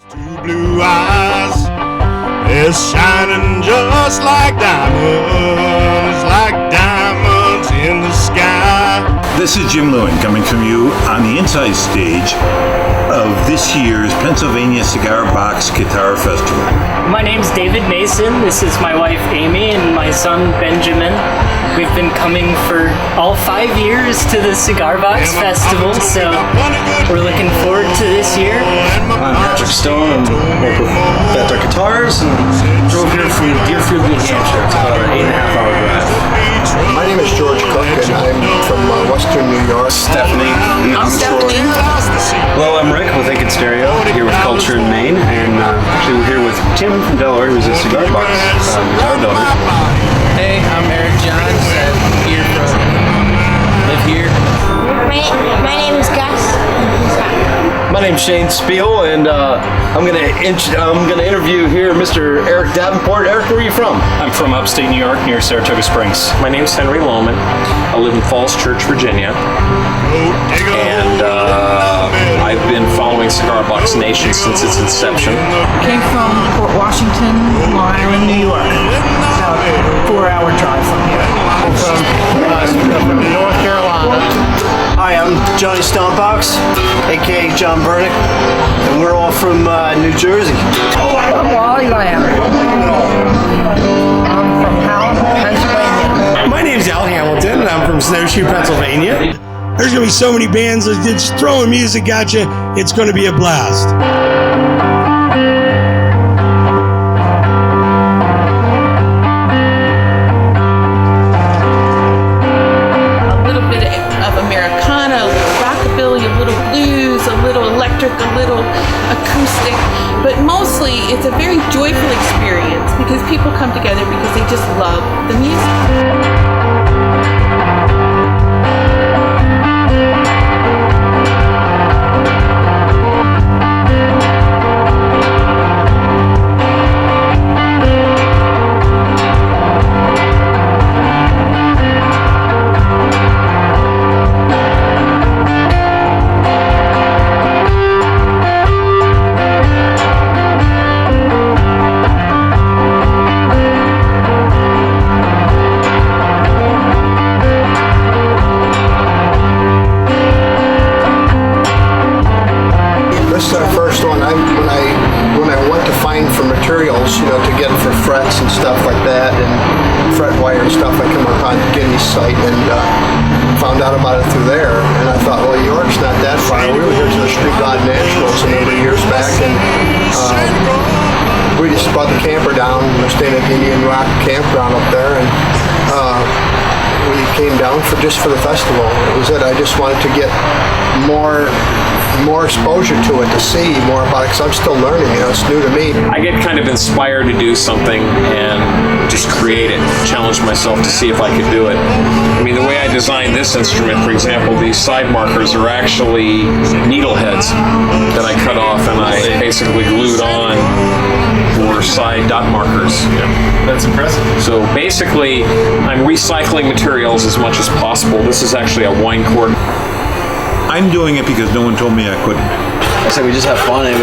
Two blue eyes is shining just like diamonds in the sky. This is Jim Lewin coming from you on the inside stage of this year's Pennsylvania Cigar Box Guitar Festival. My name's David Mason. This is my wife Amy and my son Benjamin. We've been coming for all 5 years to the Cigar Box Festival, so we're looking forward to this year. I'm Patrick Stone. I work with Better Guitars and drove here from Deerfield, New Hampshire. It's about an 8.5 hour drive. My name is George Cook and I'm from Western New York. Stephanie. I'm Stephanie. Hello, I'm Rick with Aiken Stereo, here with Culture in Maine, and actually we're here with Tim from Delaware, who's a Cigar Box guitar builder. Hey, I'm Eric Johns. Live here. My name is Gus. My name's Shane Spiel, and I'm gonna interview here Mr. Eric Davenport. Eric, where are you from? I'm from upstate New York, near Saratoga Springs. My name's Henry Lohman. I live in Falls Church, Virginia, and I've been following Cigar Box Nation since its inception. I came from Port Washington, Long Island, New York. It's about a 4-hour drive from here. I'm from North Carolina. Hi, I'm Johnny Stompbox, aka John Burnick, and we're all from New Jersey. I'm Wally Lamb. I'm from Howell, Pennsylvania. My name's Al Hamilton, and I'm from Snowshoe, Pennsylvania. There's going to be so many bands that just throwing music at you. It's going to be a blast. A little bit of Americana, a little rockabilly, a little blues, a little electric, a little acoustic, but mostly it's a very joyful experience because people come together because they just love the music. This is our first one. When I went to find for materials, to get for frets and stuff like that, and fret wire and stuff, I came upon Guinea's site and found out about it through there. And I thought, well, York's not that far. We were here to the Street God Nationals a number of years back, and we just brought the camper down. We're staying at Indian Rock Campground up there, and we came down for the festival. It was it. I just wanted to get more exposure to it, to see more about it, because I'm still learning. It's new to me. I get kind of inspired to do something and just create it, challenge myself to see if I could do it. I mean, the way I designed this instrument, for example, these side markers are actually needle heads that I cut off and I basically glued on for side dot markers. That's impressive. So basically, I'm recycling materials as much as possible. This is actually a wine cork. I'm doing it because no one told me I couldn't. I said we just have fun and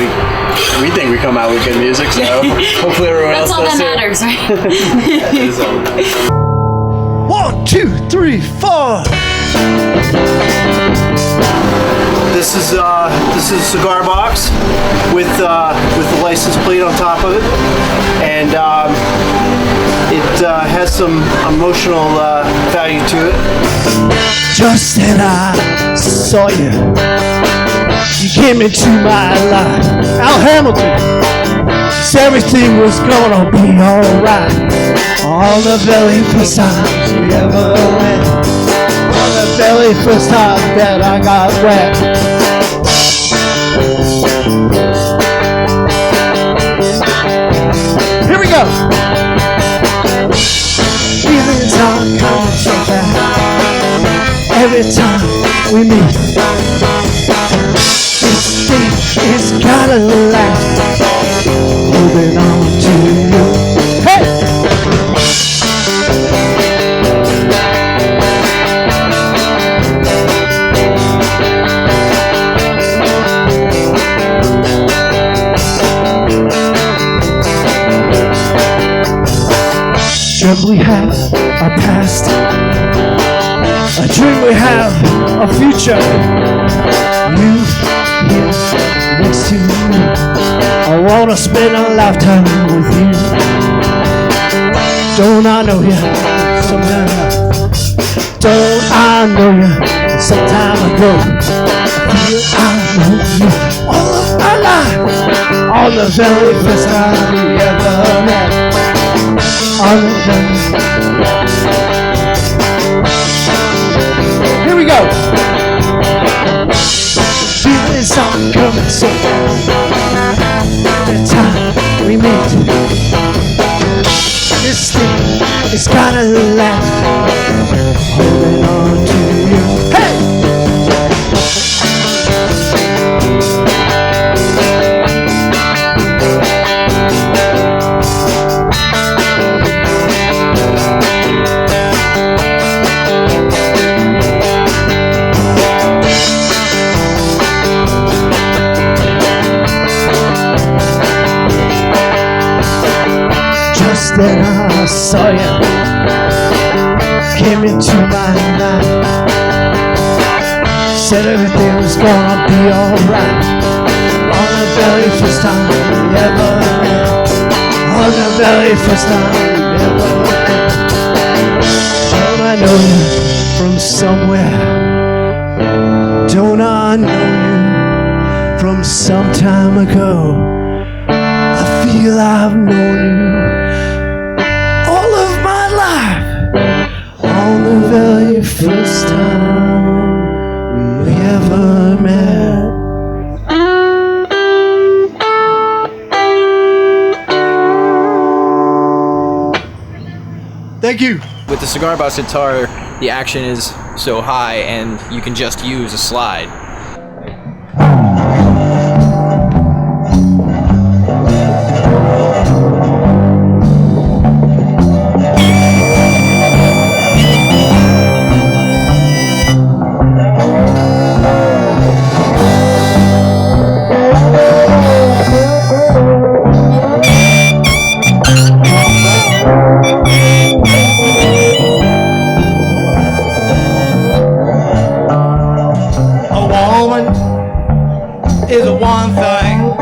we think we come out with good music, so hopefully everyone else does too. That's all that matters, right? 1, 2, 3, 4. This is a cigar box with the license plate on top of it, and it has some emotional value to it. Just then I saw you. You came into my life. Al Hamilton said everything was gonna be alright. On the very first time we ever went. On the very first time that I got wet. Here we go. Feelings are coming so fast. Every time we meet, this thing is gotta last. Holding on to you. Hey! dream we have a past, a dream we have a future. You here next to me, I wanna spend a lifetime with you. Don't I know you sometime? Don't I know you some time ago? I know you all of my life. On the very first time we ever met. On the very... Here we go. Feeling something coming so the time we meet. This thing is gotta last. Holding on to you. Hey! Just then I saw you, came into my life, said everything was gonna be alright. On the very first time we ever met. On the very first time we ever met. Don't I know you from somewhere? Don't I know you from some time ago? I feel I've known you all of my life. On the very first time we ever met. Thank you. With the Cigar Box guitar, the action is so high and you can just use a slide. Is the one thing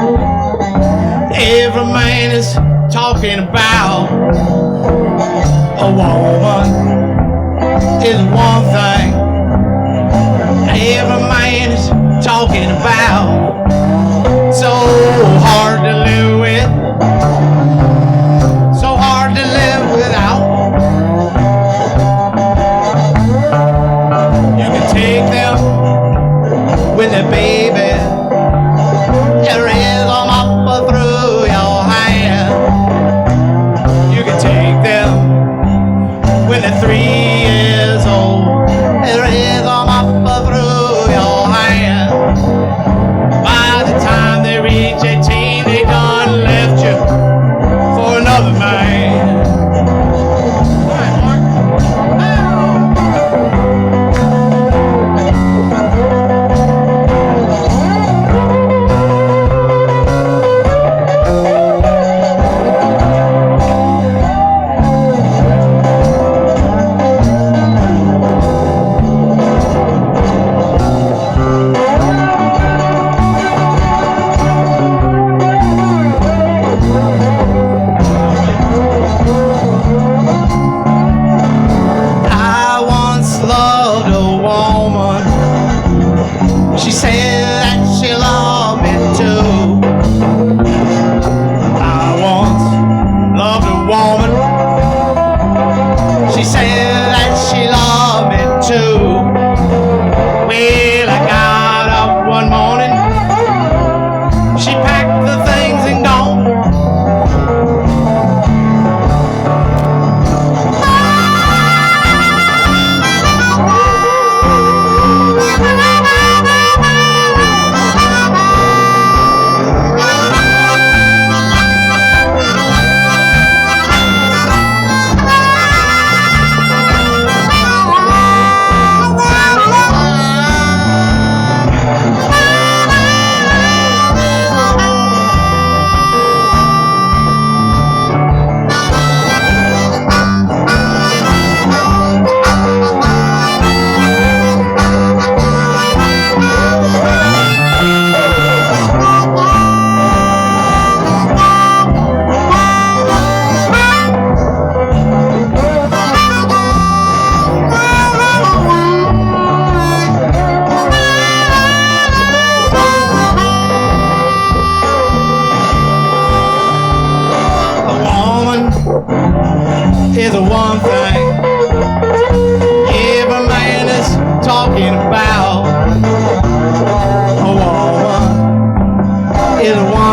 every man is talking about. A woman is one thing every man is talking about. So hard to live with, so hard to live without. You can take them with a baby. Raise them up through your hand. You can take them when they're 3 years old. Raise them up through your hand.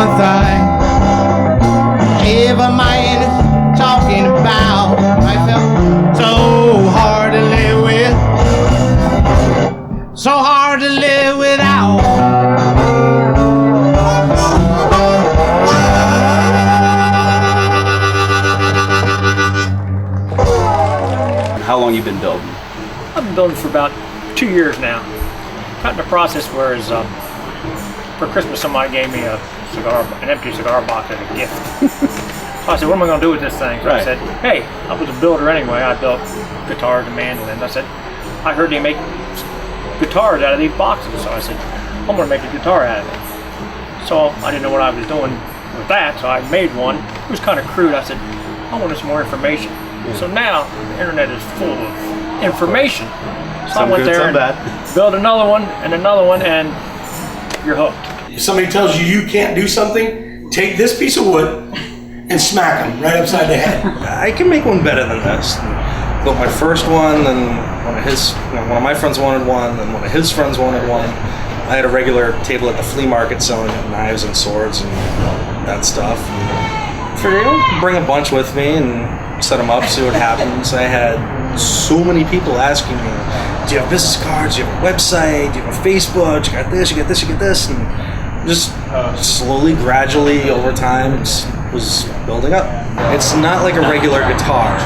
one thing every man is talking about. I felt so hard to live with, so hard to live without. How long you been building? I've been building for about 2 years now. Got in the process where for Christmas somebody gave me an empty cigar box as a gift. So I said, what am I going to do with this thing? So I said, hey, I was a builder anyway. I built guitars and mandolins. I said, I heard they make guitars out of these boxes. So I said, I'm going to make a guitar out of it. So I didn't know what I was doing with that, so I made one. It was kind of crude. I said, I wanted some more information. So now the internet is full of information. So I went there and built another one, and you're hooked. If somebody tells you you can't do something, take this piece of wood and smack them right upside the head. I can make one better than this. Built my first one, then one of my friends wanted one, then one of his friends wanted one. I had a regular table at the flea market selling knives and swords and that stuff. Figured, bring a bunch with me and set them up, see what happens. I had so many people asking me, do you have business cards, do you have a website, do you have a Facebook, you got this, you got this, you got this, and just slowly, gradually, over time, it was building up. It's not like a regular guitar.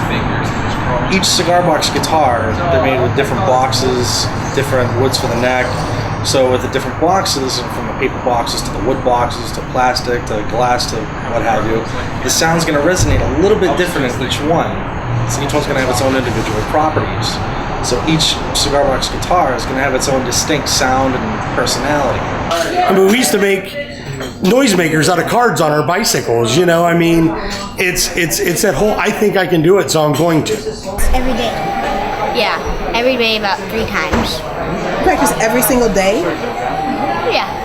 Each cigar box guitar, they're made with different boxes, different woods for the neck. So with the different boxes, from the paper boxes to the wood boxes to plastic to glass to what have you, the sound's going to resonate a little bit different in each one. So each one's going to have its own individual properties. So each cigar box guitar is going to have its own distinct sound and personality. I mean, we used to make noisemakers out of cards on our bicycles, you know. I mean, it's that whole I think I can do it, so I'm going to. Every day. Yeah, every day about 3 times. Practice every single day? Yeah.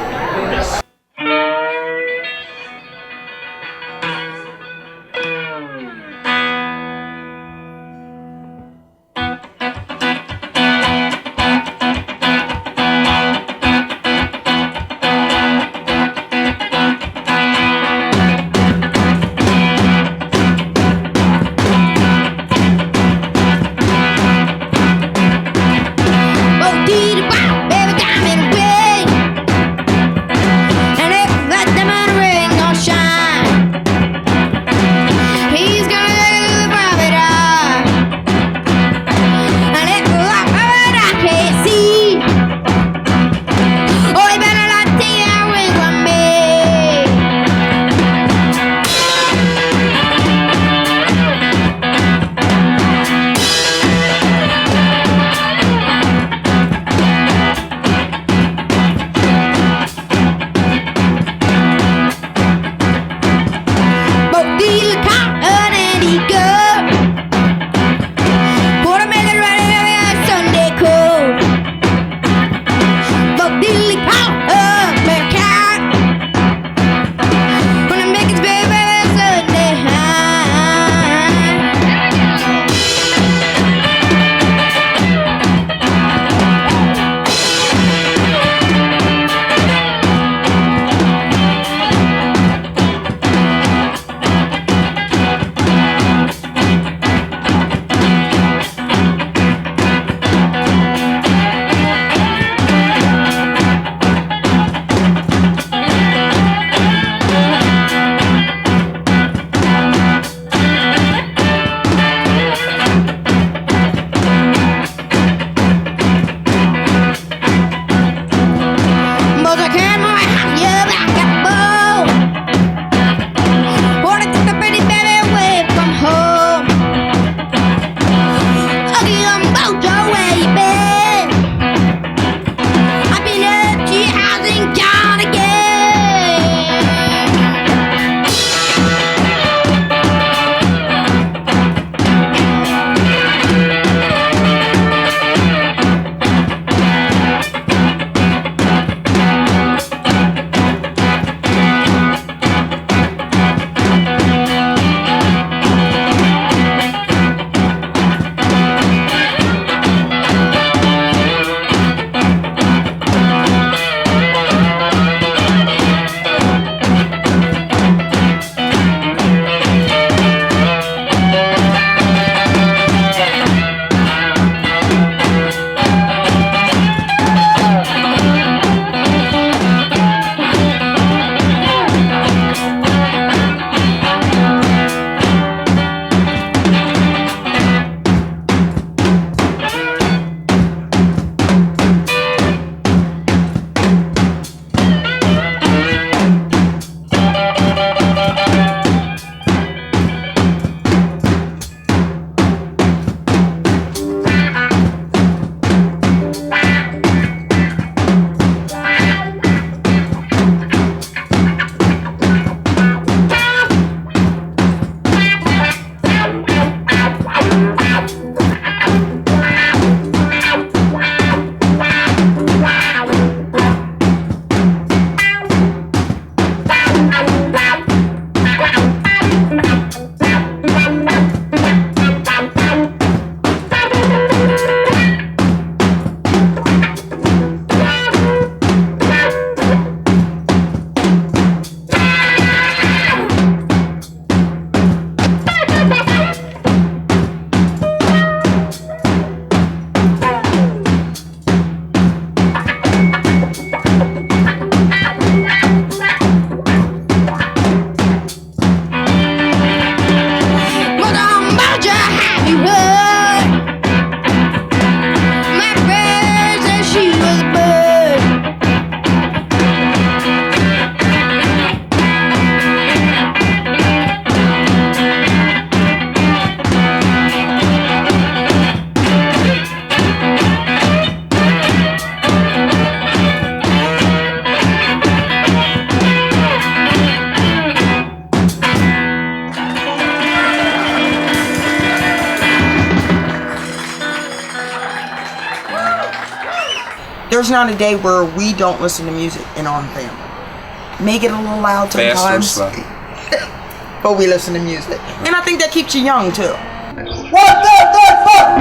there's not a day where we don't listen to music in our family. May get a little loud sometimes, but we listen to music. And I think that keeps you young too. What the fuck?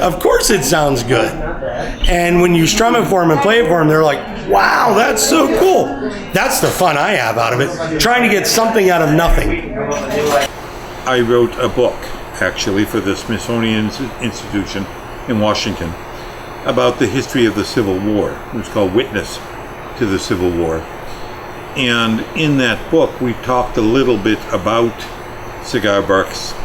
Of course it sounds good. And when you strum it for them and play it for them, they're like, wow, that's so cool. That's the fun I have out of it, trying to get something out of nothing. I wrote a book, actually, for the Smithsonian Institution in Washington about the history of the Civil War. It was called Witness to the Civil War. And in that book, we talked a little bit about cigar box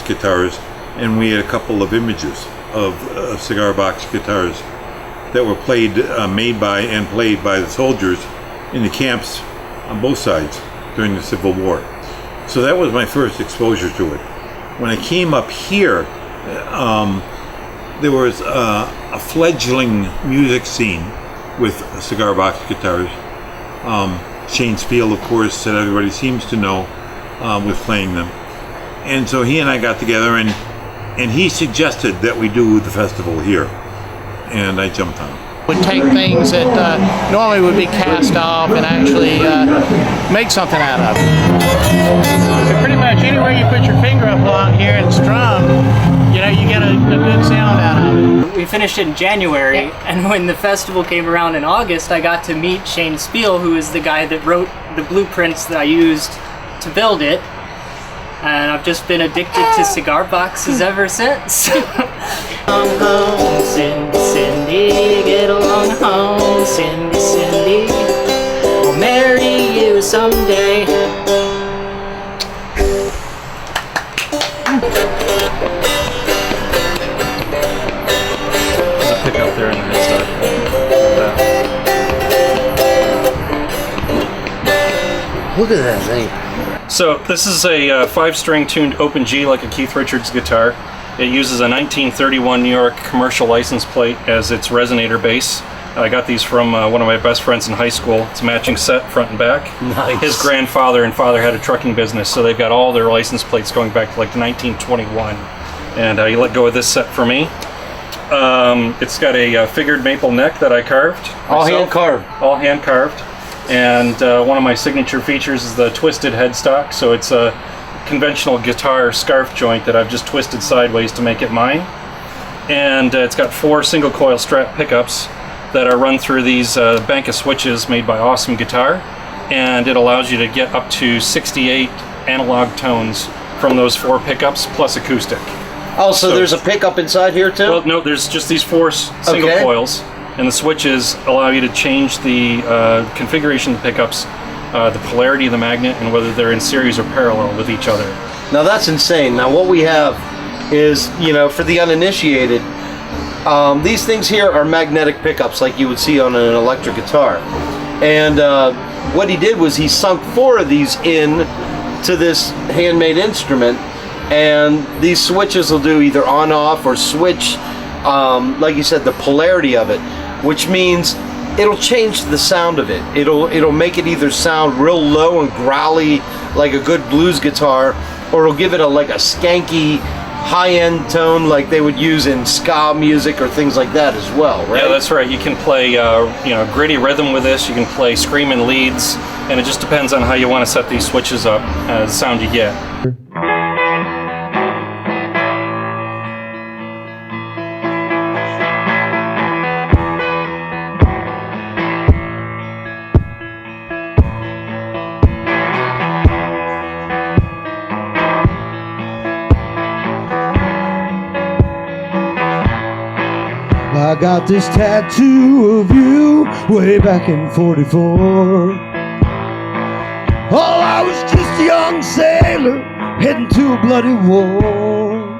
guitars, and we had a couple of images of cigar box guitars that were made by and played by the soldiers in the camps on both sides during the Civil War. So that was my first exposure to it. When I came up here, there was a fledgling music scene with cigar box guitars. Shane Spiel, of course, that everybody seems to know, was playing them. And so he and I got together, and he suggested that we do the festival here, and I jumped on it. Would take things that normally would be cast off and actually make something out of it. So pretty much anywhere you put your finger up along here and strum, you know, you get a good sound out of it. We finished in January, and when the festival came around in August, I got to meet Shane Spiel, who is the guy that wrote the blueprints that I used to build it. And I've just been addicted to cigar boxes ever since. Home, Cindy, Cindy, get along home, Cindy, Cindy, I'll marry you someday. There's a pickup there in the headstock. Look at that thing. So this is a 5-string tuned open G like a Keith Richards guitar. It uses a 1931 New York commercial license plate as its resonator base. I got these from one of my best friends in high school. It's a matching set, front and back. Nice. His grandfather and father had a trucking business, so they've got all their license plates going back to like 1921. And he let go of this set for me. It's got a figured maple neck that I carved. All myself. hand carved. All hand carved. And one of my signature features is the twisted headstock. So it's a conventional guitar scarf joint that I've just twisted sideways to make it mine. And it's got 4 single coil strap pickups that are run through these bank of switches made by Awesome Guitar. And it allows you to get up to 68 analog tones from those 4 pickups plus acoustic. Oh, so there's a pickup inside here too? Well, no, there's just these 4 single coils, and the switches allow you to change the configuration of the pickups, the polarity of the magnet, and whether they're in series or parallel with each other. Now that's insane. Now what we have is, you know, for the uninitiated, these things here are magnetic pickups like you would see on an electric guitar. And what he did was he sunk 4 of these in to this handmade instrument, and these switches will do either on off or switch, like you said, the polarity of it, which means it'll change the sound of it. It'll make it either sound real low and growly like a good blues guitar, or it'll give it like a skanky high-end tone like they would use in ska music or things like that as well, right? Yeah, that's right. You can play gritty rhythm with this. You can play screaming leads, and it just depends on how you want to set these switches up, the sound you get. I got this tattoo of you way back in 44. Oh, I was just a young sailor heading to a bloody war.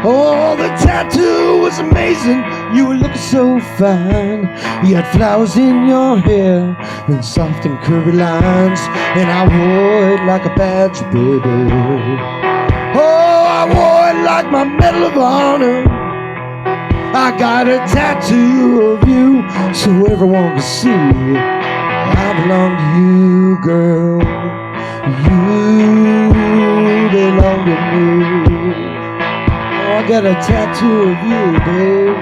Oh, the tattoo was amazing. You were looking so fine. You had flowers in your hair and soft and curvy lines, and I wore it like a badge, baby. Oh, I wore it like my Medal of Honor. I got a tattoo of you so everyone can see I belong to you, girl. You belong to me. Oh, I got a tattoo of you, babe.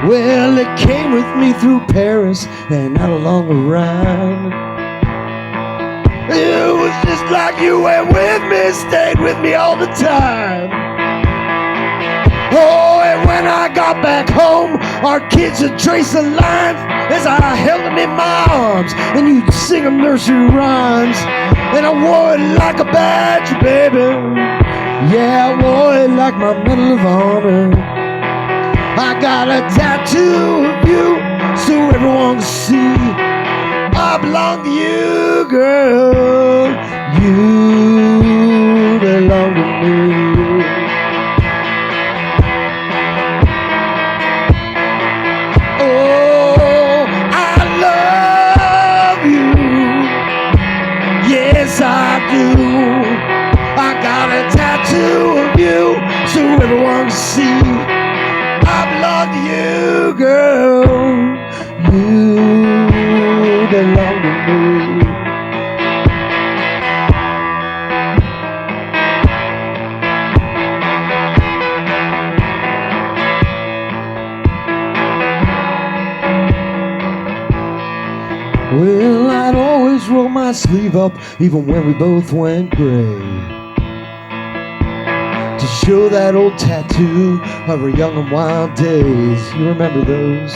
Well, it came with me through Paris and out along the Rhine. It was just like you went with me, stayed with me all the time. Oh, and when I got back home, our kids would trace the lines as I held them in my arms, and you'd sing them nursery rhymes. And I wore it like a badge, baby. Yeah, I wore it like my Medal of Honor. I got a tattoo of you so everyone can see I belong to you, girl. You belong to me. Oh, I love you. Yes, I do. I got a tattoo of you so everyone can see I belong to you, girl. You belong to me. Well, I'd always roll my sleeve up even when we both went gray, to show that old tattoo of our young and wild days. You remember those?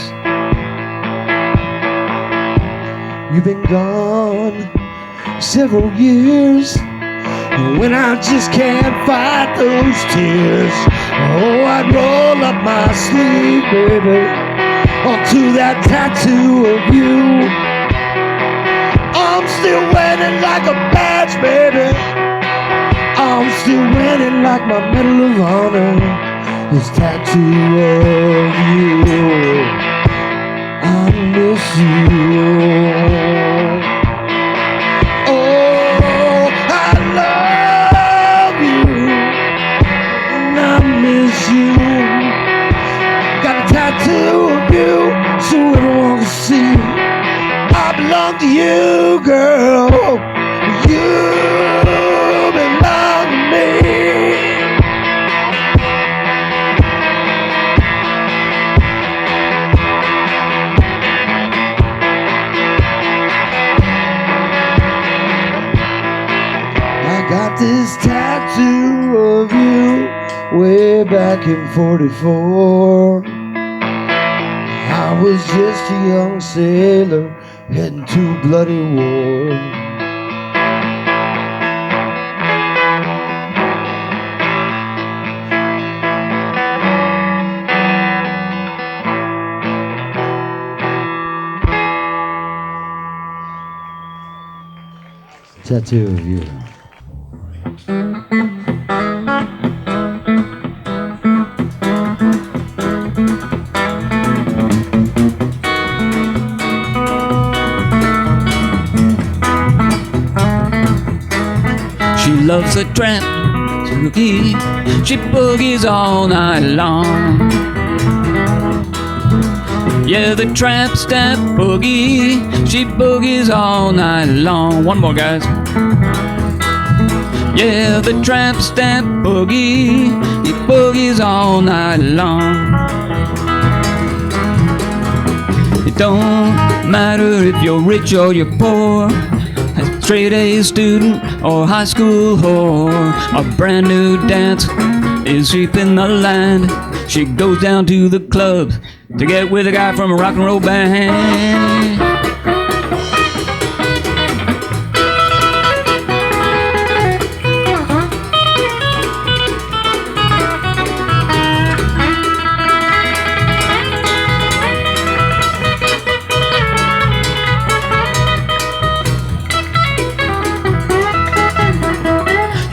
You've been gone several years, and when I just can't fight those tears, oh, I'd roll up my sleeve, baby, onto that tattoo of you. I'm still wearing like a badge, baby. I'm still wearing like my Medal of Honor. This tattoo of you, I miss you. Oh, this tattoo of you way back in 44. I was just a young sailor heading to bloody war. Tattoo of you. She loves a tramp boogie. She boogies all night long. Yeah, the tramp stamp boogie. She boogies all night long. One more, guys. Yeah, the tramp stamp boogie. He boogies all night long. It don't matter if you're rich or you're poor, a straight A student or high school whore. A brand new dance is sweeping the land. She goes down to the clubs to get with a guy from a rock and roll band.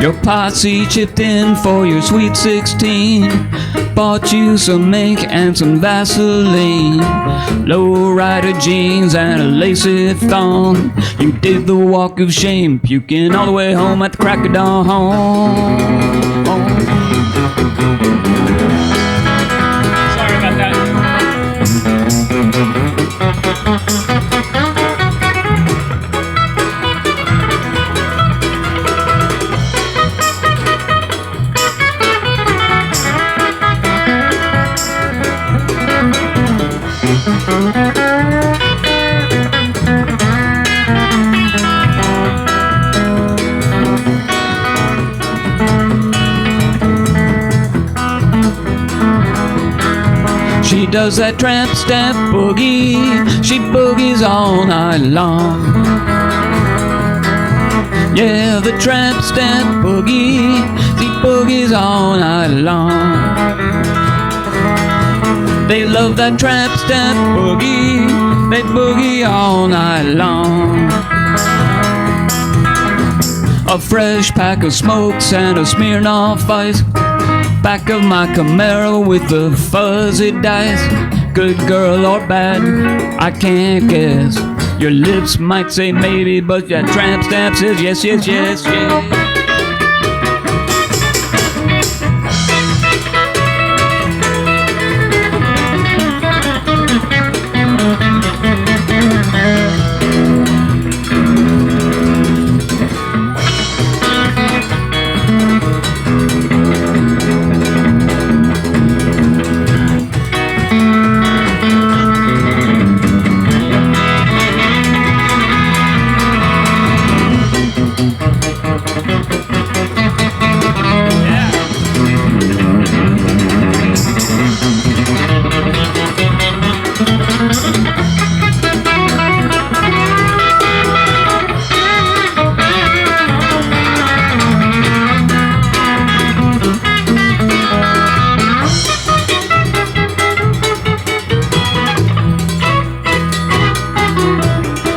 Your posse chipped in for your sweet 16, bought you some ink and some Vaseline, low-rider jeans and a lacy thong. You did the walk of shame, puking all the way home at the crack of dawn. Sorry about that. She does that tramp stamp boogie. She boogies all night long. Yeah, the tramp stamp boogie. She boogies all night long. They love that tramp stamp boogie. They boogie all night long. A fresh pack of smokes and a Smirnoff Ice, back of my Camaro with the fuzzy dice. Good girl or bad, I can't guess. Your lips might say maybe, but your tramp stamp says yes, yes, yes, yes.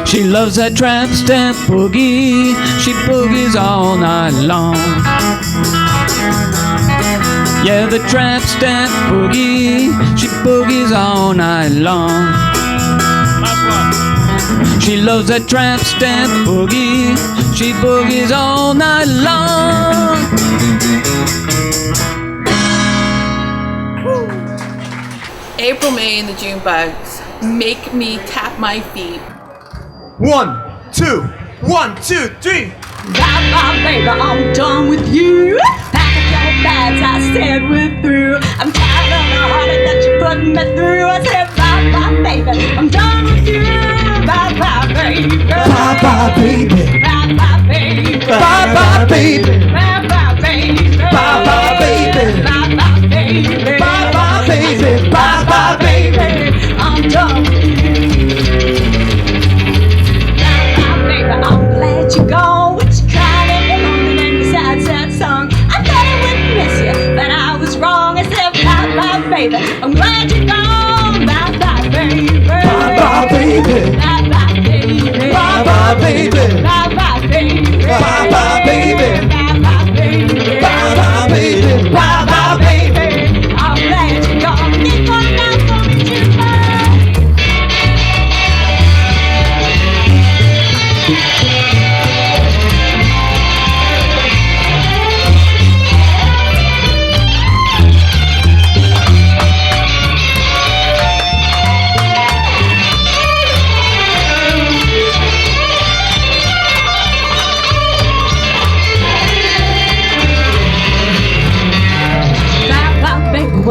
She loves that tramp stamp boogie. She boogies all night long. Yeah, the tramp stamp boogie. She boogies all night long. She loves that tramp stamp boogie. She boogies all night long. April May and the June Bugs make me tap my feet. 1, 2, 1, 2, 3. Bye-bye, baby, I'm done with you. Pack up your bags, I said we're through. I'm tired of the heartache that you put me through. I said bye-bye, baby, I'm done with you. Bye-bye, baby. Bye-bye, baby. Bye-bye, baby. Bye-bye, baby.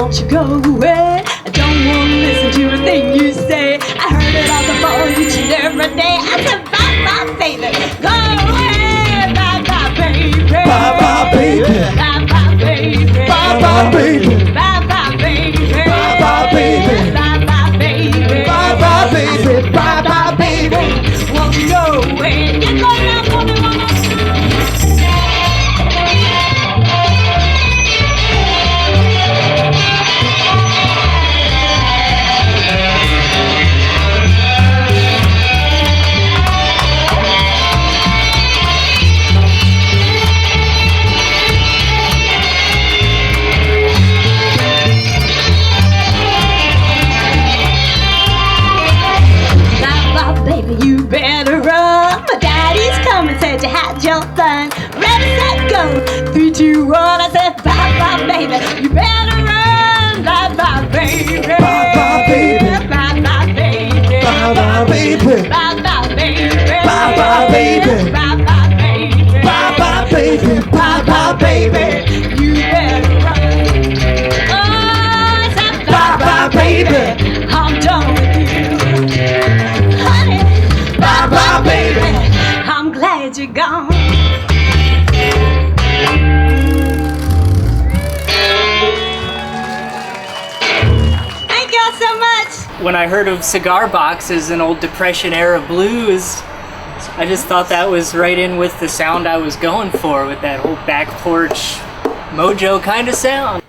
won't you go away? I don't want to listen to a thing you say. I heard it on the phone each and every day. I said, bye bye, baby, go away. Bye bye, baby. Bye bye, baby. Bye bye, baby. Bye bye, baby. Bye bye, baby. Bye bye, baby. Bye bye, baby. Bye bye, baby. Bye bye, baby. Won't you go away? You're gonna go away. Baby, you better run. My daddy's coming, said you had your fun. Ready, set, go. 3, 2, 1. I said, bye bye, baby. You better run. Bye bye, baby. Bye bye, baby. Bye bye, baby. Bye bye, baby. Bye bye, baby. Bye bye, baby. Bye bye, baby. Bye bye, baby. Bye bye, baby. You better run. Oh, I said, Bye bye, baby. I'm done with you. Honey, bye bye, baby. I'm glad you're gone. Thank y'all so much. When I heard of cigar boxes and old Depression era blues, I just thought that was right in with the sound I was going for, with that whole back porch mojo kind of sound.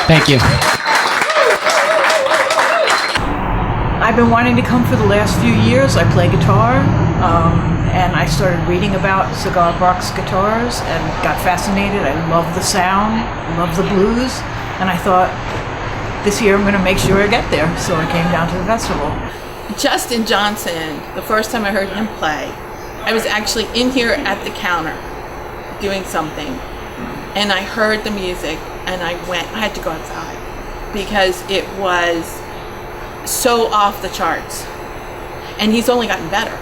Thank you. I've been wanting to come for the last few years. I play guitar, and I started reading about cigar box guitars and got fascinated. I love the sound, love the blues, and I thought this year I'm going to make sure I get there. So I came down to the festival. Justin Johnson, the first time I heard him play, I was actually in here at the counter doing something, and I heard the music, and I had to go outside because it was so off the charts, and he's only gotten better.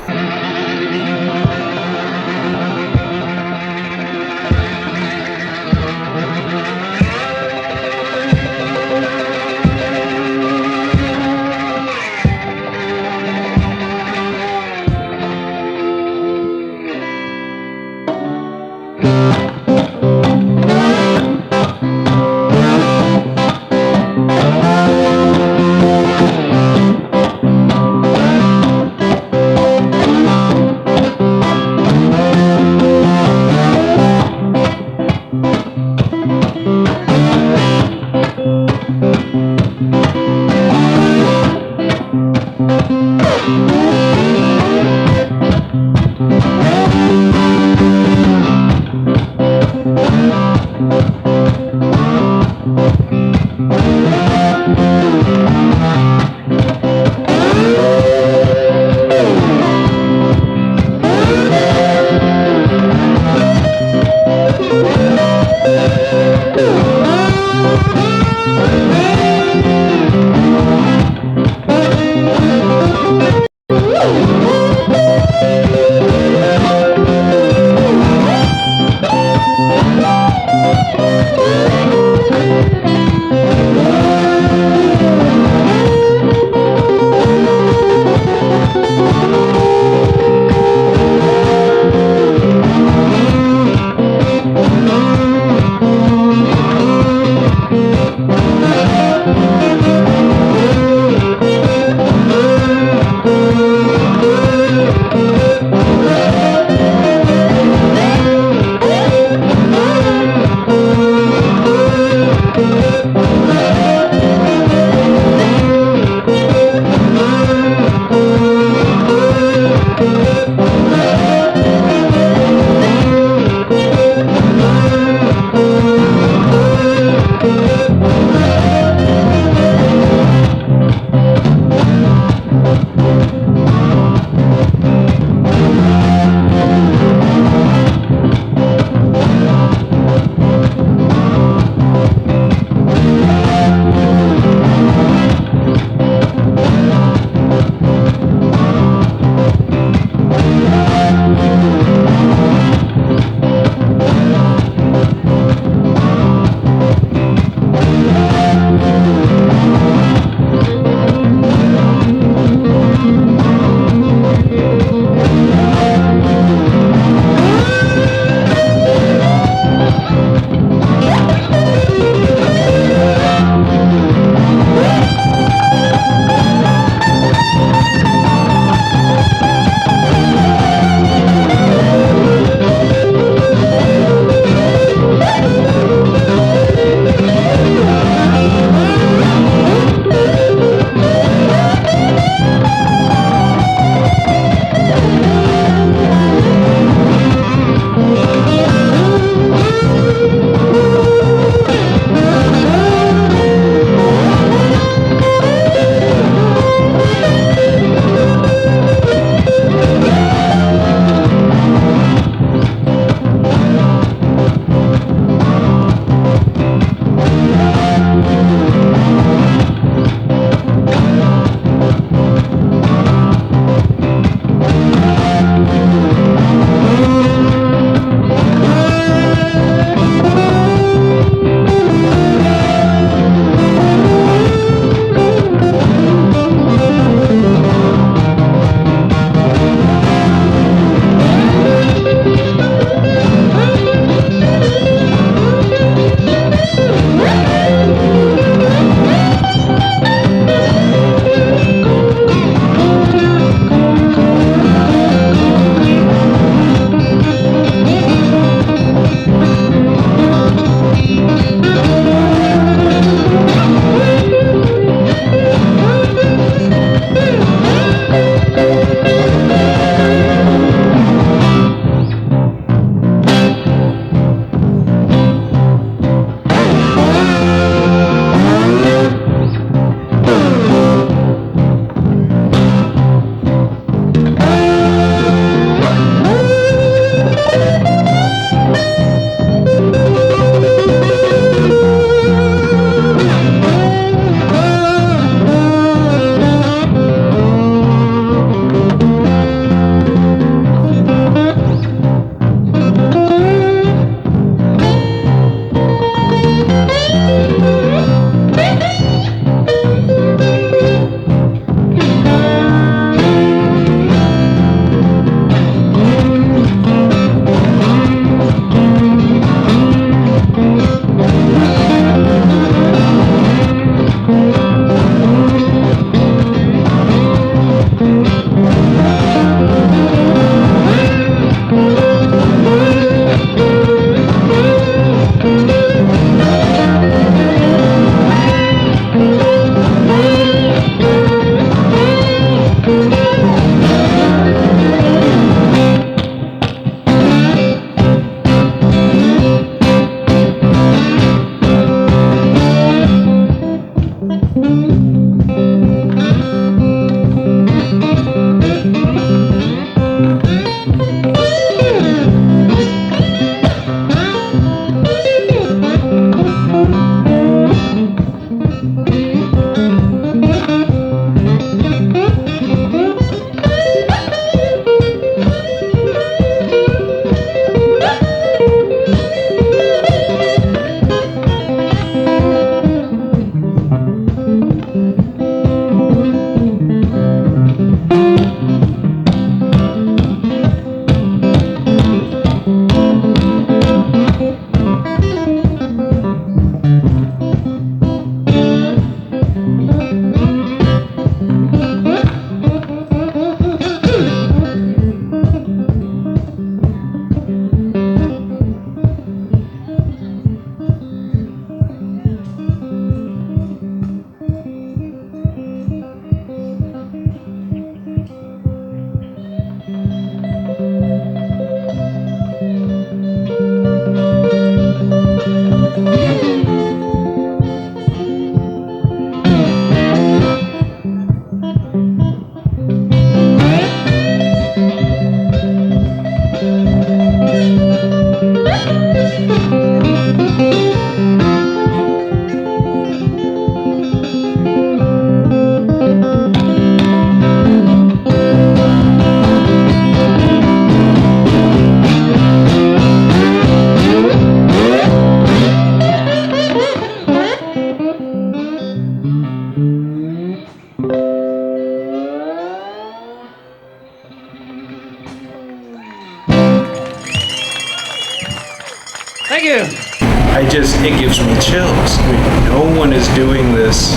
Thank you. It gives me chills. I mean, no one is doing this.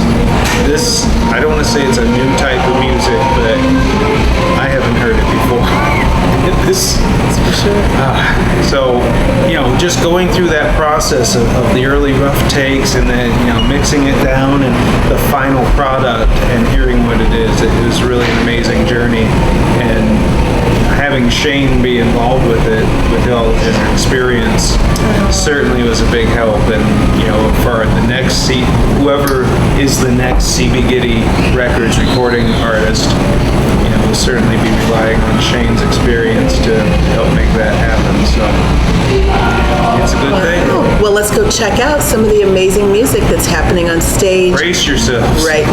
I don't want to say it's a new type of music, but I haven't heard it before. So, just going through that process of the early rough takes and then, mixing it down and the final product and hearing what it is, it was really an amazing journey. And having Shane be involved with it, with all his experience, certainly was a big help. And for the next whoever is the next CB Giddy Records recording artist, we'll certainly be relying on Shane's experience to help make that happen. So it's a good thing. Well, let's go check out some of the amazing music that's happening on stage. Brace yourselves right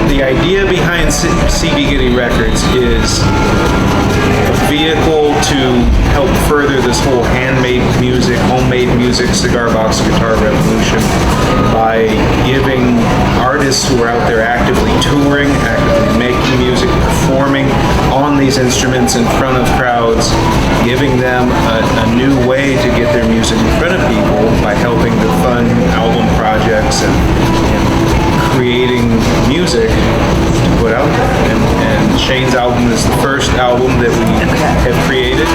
The idea behind CB Giddy Records is a vehicle to help further this whole handmade music, homemade music, cigar box guitar revolution by giving artists who are out there actively touring, actively making music, performing on these instruments in front of crowds, giving them a new way to get their music in front of people by helping to fund album projects and creating music to put out there. And Shane's album is the first album that we have created.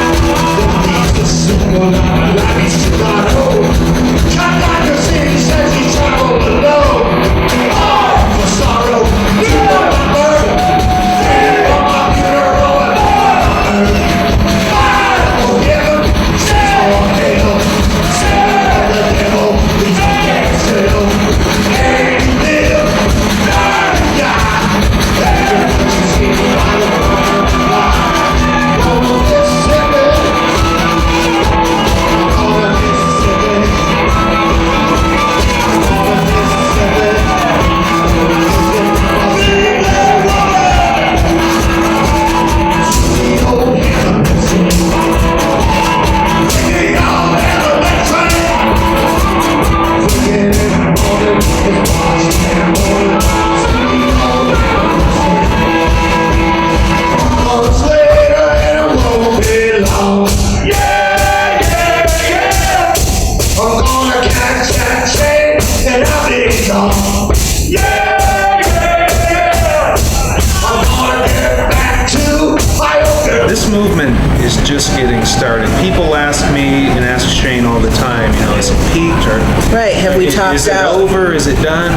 This movement is just getting started. People ask me and ask Shane all the time, is it peaked or Right, have we topped is it out? over? Is it done?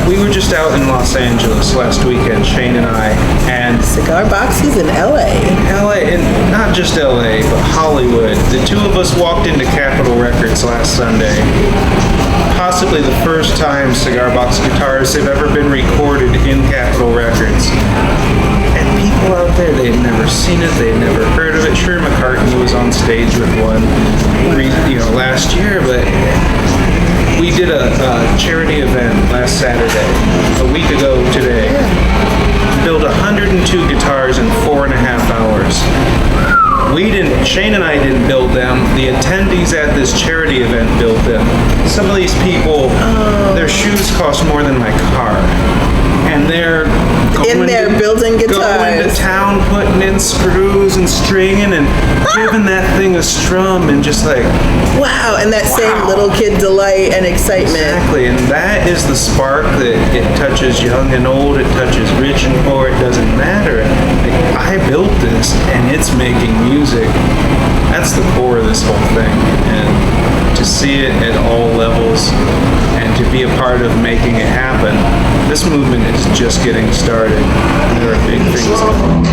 We were just out in Los Angeles last weekend, Shane and I, and Cigar Boxes in LA. And not just LA, but Hollywood. The two of us walked into Capitol Records last Sunday. Possibly the first time cigar box guitars have ever been recorded in Capitol Records. And people out there, they had never seen it, they had never heard of it. Sure, McCartney was on stage with one, last year, but we did a charity event last Saturday, a week ago today. Built 102 guitars in 4.5 hours. Shane and I didn't build them. The attendees at this charity event built them. Some of these people, their shoes cost more than my car. And they're building guitars. Going to town, putting in screws and stringing and giving that thing a strum and just like... Wow, and that same little kid delight and excitement. Exactly, and that is the spark that it touches young and old, it touches rich and poor, it doesn't matter. I built this and it's making music. That's the core of this whole thing. And to see it at all levels and to be a part of making it happen. This movement is just getting started. There are big things coming.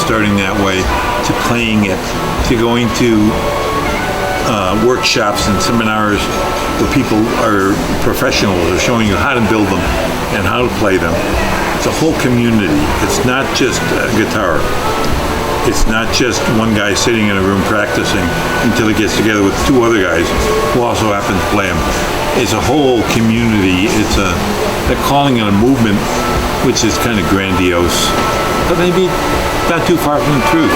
Starting that way, to playing it, to going to workshops and seminars where people are professionals are showing you how to build them and how to play them. It's a whole community. It's not just a guitar. It's not just one guy sitting in a room practicing until he gets together with two other guys who also happen to play them. It's a whole community. They're calling it a movement, which is kind of grandiose, but maybe not too far from the truth.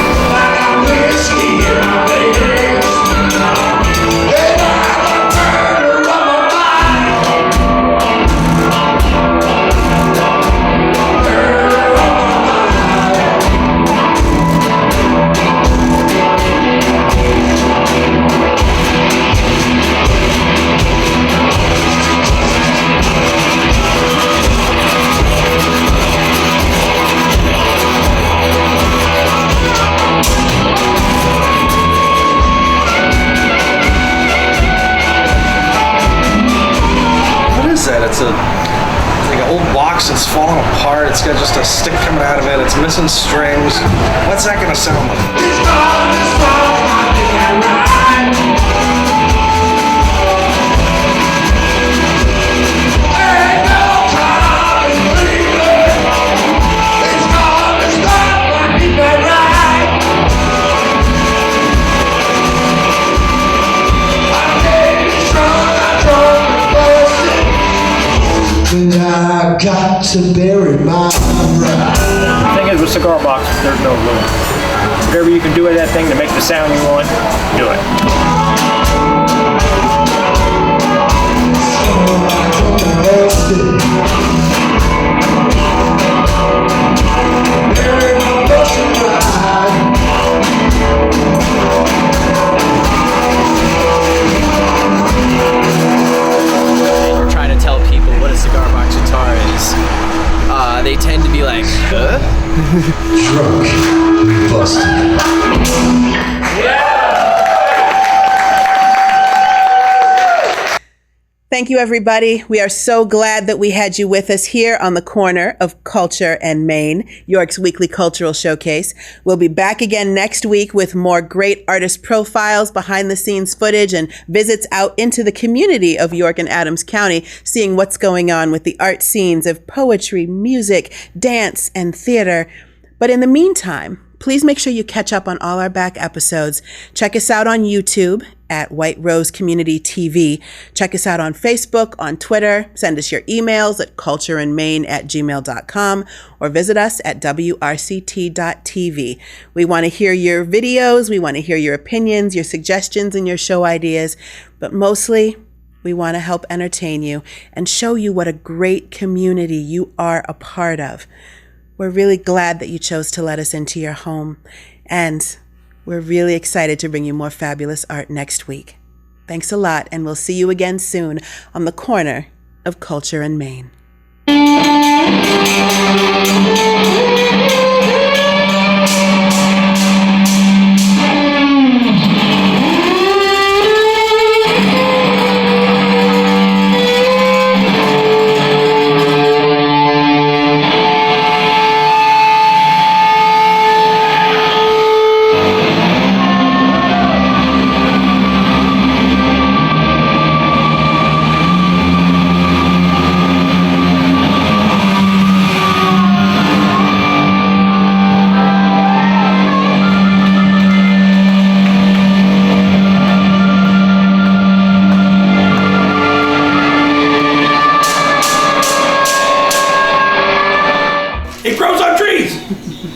It's like an old box that's falling apart. It's got just a stick coming out of it. It's missing strings. What's that gonna sound like? I got to bury my pride. The thing is with cigar boxes, there's no rule. Whatever you can do with that thing to make the sound you want, do it. Cigar box guitar is, they tend to be like, huh? Drunk, busted. Thank you, everybody. We are so glad that we had you with us here on the corner of Culture and Maine, York's weekly cultural showcase. We'll be back again next week with more great artist profiles, behind the scenes footage, and visits out into the community of York and Adams County, seeing what's going on with the art scenes of poetry, music, dance, and theater. But in the meantime, please make sure you catch up on all our back episodes. Check us out on YouTube at White Rose Community TV. Check us out on Facebook, on Twitter. Send us your emails at cultureandmaine@gmail.com or visit us at wrct.tv. We want to hear your videos. We want to hear your opinions, your suggestions, and your show ideas. But mostly, we want to help entertain you and show you what a great community you are a part of. We're really glad that you chose to let us into your home, and we're really excited to bring you more fabulous art next week. Thanks a lot, and we'll see you again soon on the corner of Culture and Maine.